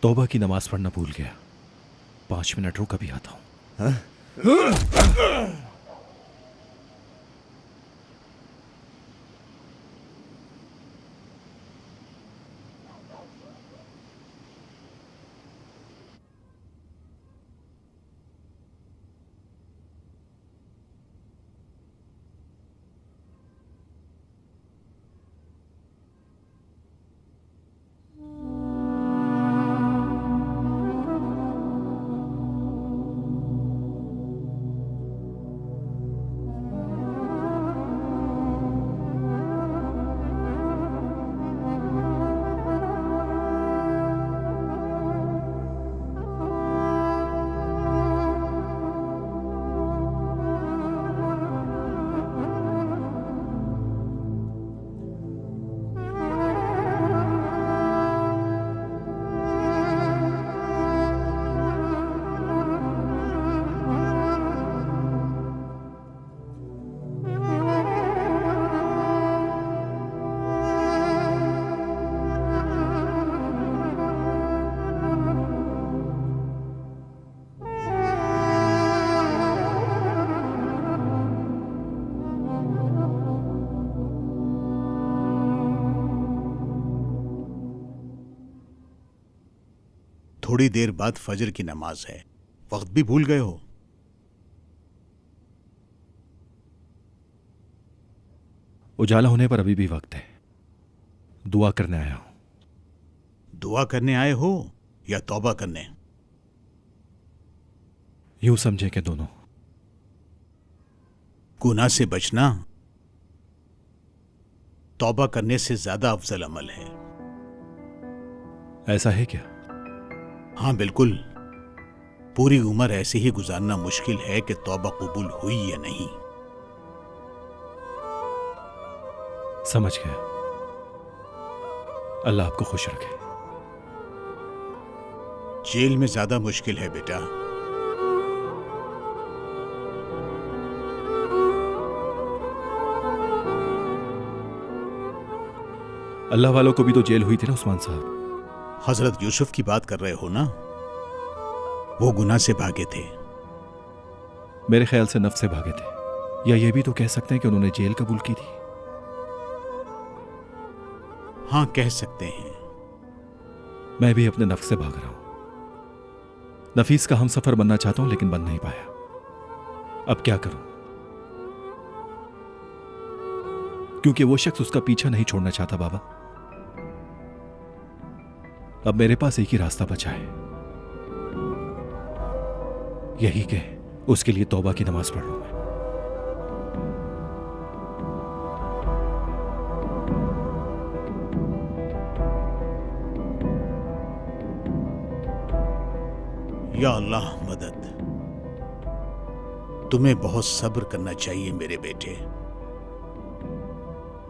तौबा की नमाज पढ़ना भूल गया। 5 मिनट रुक, अभी आता हूं। थोड़ी देर बाद फजर की नमाज है, वक्त भी भूल गए हो। उजाला होने पर अभी भी वक्त है। दुआ करने आया हूं। दुआ करने आए हो या तौबा करने? यूं समझे कि दोनों। गुनाह से बचना तौबा करने से ज्यादा अफजल अमल है। ऐसा है क्या? हाँ बिल्कुल। पूरी उम्र ऐसे ही गुजारना मुश्किल है कि तौबा कबूल हुई या नहीं। समझ गया। अल्लाह आपको खुश रखे। जेल में ज्यादा मुश्किल है बेटा। अल्लाह वालों को भी तो जेल हुई थी ना उस्मान साहब। हजरत यूसुफ की बात कर रहे हो ना? वो गुनाह से भागे थे। मेरे ख्याल से नफ्स से भागे थे, या ये भी तो कह सकते हैं कि उन्होंने जेल कबूल की थी। हाँ कह सकते हैं। मैं भी अपने नफ्स से भाग रहा हूं। नफीस का हम सफर बनना चाहता हूं लेकिन बन नहीं पाया। अब क्या करूं? क्योंकि वो शख्स उसका पीछा नहीं छोड़ना चाहता बाबा। अब मेरे पास एक ही रास्ता बचा है, यही कि उसके लिए तौबा की नमाज पढ़ लूं मैं। या अल्लाह मदद। तुम्हें बहुत सब्र करना चाहिए मेरे बेटे।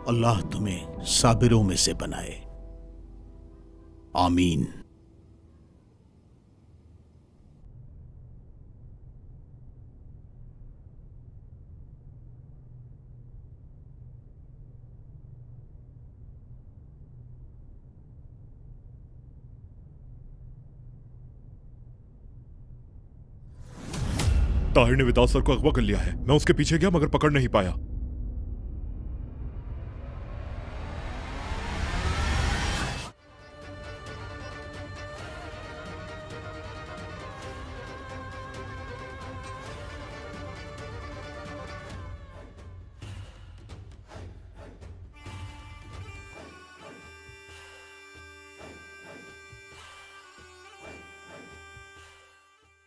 अल्लाह तुम्हें साबिरों में से बनाए। आमीन। ताहिर ने विदाउत सर को अगवा कर लिया है। मैं उसके पीछे गया मगर पकड़ नहीं पाया।